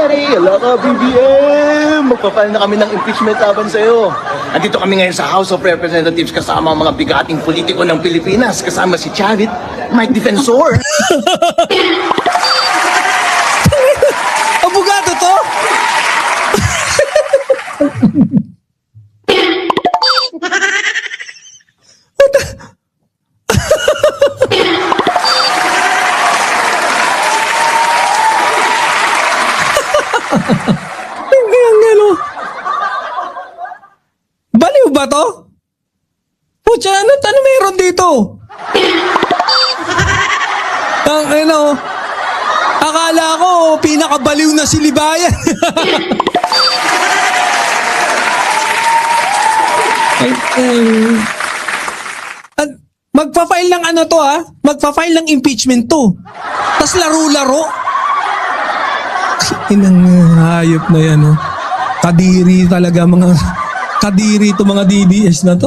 Daddy! Hala ka, BBM! Magpapal na kami ng impeachment laban sa'yo. Andito kami ngayon sa House of Representatives kasama ang mga bigating politiko ng Pilipinas. Kasama si Chavit, Mike Defensor. Abogado to? Hanggang gano'n. Baliw ba to? Pucha, ano meron dito? Akala ko pinakabaliw na si Libayan. Magpa-file ng ano to ha? Magpa-file ng impeachment to. Tas laro-laro. Inang hayop na yan oh. Kadiri talaga kadiri to mga DDS na to.